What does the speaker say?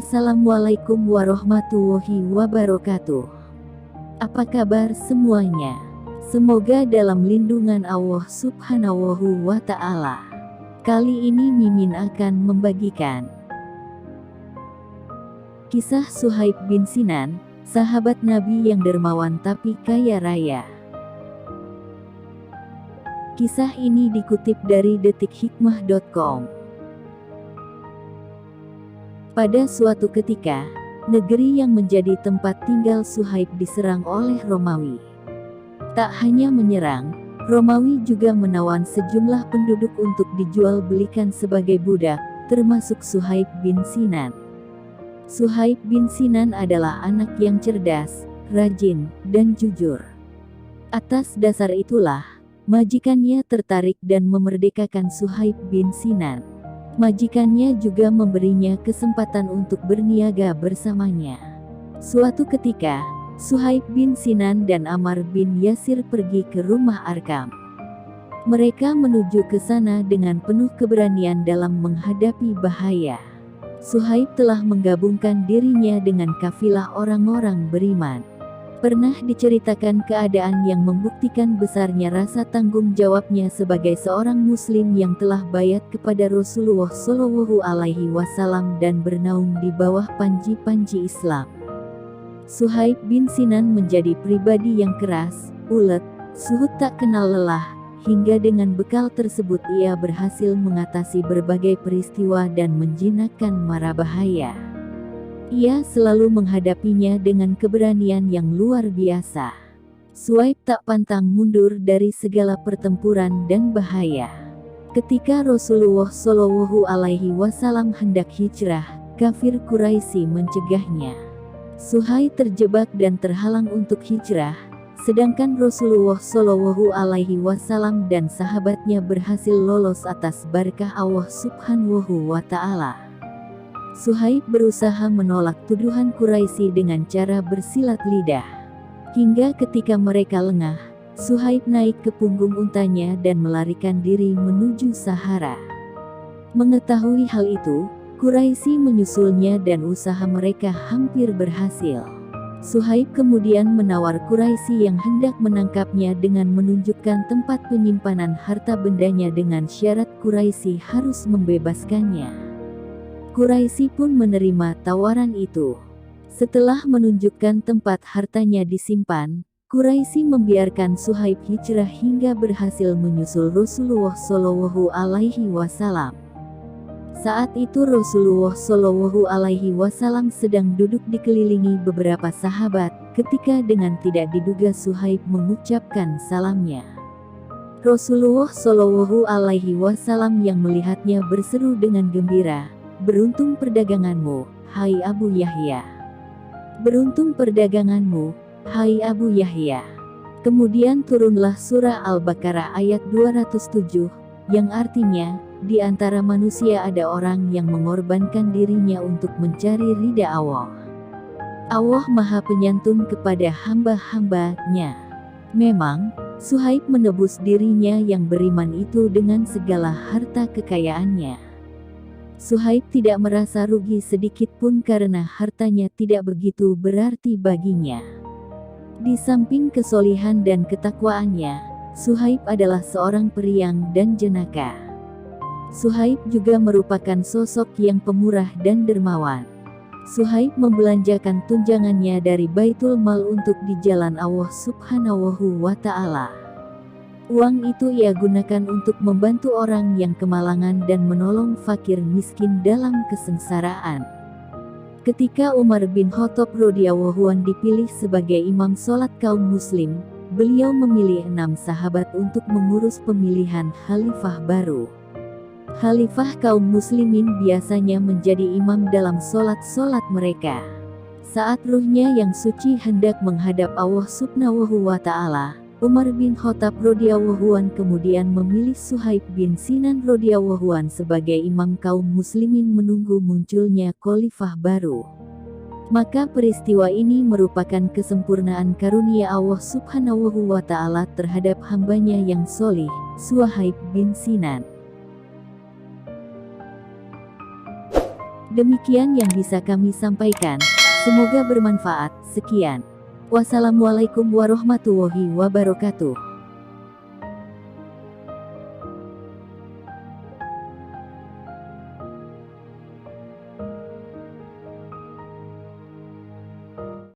Assalamualaikum warahmatullahi wabarakatuh. Apa kabar semuanya? Semoga dalam lindungan Allah Subhanahu wa Ta'ala. Kali ini Mimin akan membagikan kisah Suhaib bin Sinan, sahabat Nabi yang dermawan tapi kaya raya. Kisah ini dikutip dari detikhikmah.com. Pada suatu ketika, negeri yang menjadi tempat tinggal Suhaib diserang oleh Romawi. Tak hanya menyerang, Romawi juga menawan sejumlah penduduk untuk dijual belikan sebagai budak, termasuk Suhaib bin Sinan. Suhaib bin Sinan adalah anak yang cerdas, rajin, dan jujur. Atas dasar itulah, majikannya tertarik dan memerdekakan Suhaib bin Sinan. Majikannya juga memberinya kesempatan untuk berniaga bersamanya. Suatu ketika, Suhaib bin Sinan dan Ammar bin Yasir pergi ke rumah Arkam. Mereka menuju ke sana dengan penuh keberanian dalam menghadapi bahaya. Suhaib telah menggabungkan dirinya dengan kafilah orang-orang beriman. Pernah diceritakan keadaan yang membuktikan besarnya rasa tanggung jawabnya sebagai seorang muslim yang telah baiat kepada Rasulullah Shallallahu Alaihi Wasallam dan bernaung di bawah panji-panji Islam. Suhaib bin Sinan menjadi pribadi yang keras, ulet, suhud tak kenal lelah, hingga dengan bekal tersebut ia berhasil mengatasi berbagai peristiwa dan menjinakkan mara bahaya. Ia selalu menghadapinya dengan keberanian yang luar biasa. Suhaib tak pantang mundur dari segala pertempuran dan bahaya. Ketika Rasulullah Shallallahu Alaihi Wasallam hendak hijrah, kafir Quraisy mencegahnya. Suhaib terjebak dan terhalang untuk hijrah, sedangkan Rasulullah Shallallahu Alaihi Wasallam dan sahabatnya berhasil lolos atas berkah Allah Subhanahu wa Ta'ala. Suhaib berusaha menolak tuduhan Quraisy dengan cara bersilat lidah. Hingga ketika mereka lengah, Suhaib naik ke punggung untanya dan melarikan diri menuju Sahara. Mengetahui hal itu, Quraisy menyusulnya dan usaha mereka hampir berhasil. Suhaib kemudian menawar Quraisy yang hendak menangkapnya dengan menunjukkan tempat penyimpanan harta bendanya dengan syarat Quraisy harus membebaskannya. Quraisy pun menerima tawaran itu. Setelah menunjukkan tempat hartanya disimpan, Quraisy membiarkan Suhaib hijrah hingga berhasil menyusul Rasulullah Shallallahu Alaihi Wasallam. Saat itu Rasulullah Shallallahu Alaihi Wasallam sedang duduk dikelilingi beberapa sahabat, ketika dengan tidak diduga Suhaib mengucapkan salamnya. Rasulullah Shallallahu Alaihi Wasallam yang melihatnya berseru dengan gembira, "Beruntung perdaganganmu, hai Abu Yahya. Beruntung perdaganganmu, hai Abu Yahya." Kemudian turunlah surah Al-Baqarah ayat 207, yang artinya, di antara manusia ada orang yang mengorbankan dirinya untuk mencari ridha Allah. Allah Maha Penyantun kepada hamba-hambanya. Memang, Suhaib menebus dirinya yang beriman itu dengan segala harta kekayaannya. Suhaib tidak merasa rugi sedikit pun karena hartanya tidak begitu berarti baginya. Di samping kesolihan dan ketakwaannya, Suhaib adalah seorang periang dan jenaka. Suhaib juga merupakan sosok yang pemurah dan dermawan. Suhaib membelanjakan tunjangannya dari Baitul Mal untuk di jalan Allah Subhanahu wa Ta'ala. Uang itu ia gunakan untuk membantu orang yang kemalangan dan menolong fakir miskin dalam kesengsaraan. Ketika Umar bin Khattab radhiyallahu anhu dipilih sebagai imam sholat kaum muslim, beliau memilih 6 sahabat untuk mengurus pemilihan khalifah baru. Khalifah kaum muslimin biasanya menjadi imam dalam sholat-sholat mereka. Saat ruhnya yang suci hendak menghadap Allah Subhanahu wa Ta'ala, Umar bin Khattab radhiyallahu anhu kemudian memilih Suhaib bin Sinan radhiyallahu anhu sebagai imam kaum muslimin menunggu munculnya khalifah baru. Maka peristiwa ini merupakan kesempurnaan karunia Allah Subhanahu wa Ta'ala terhadap hambanya yang solih, Suhaib bin Sinan. Demikian yang bisa kami sampaikan. Semoga bermanfaat. Sekian. Wassalamualaikum warahmatullahi wabarakatuh.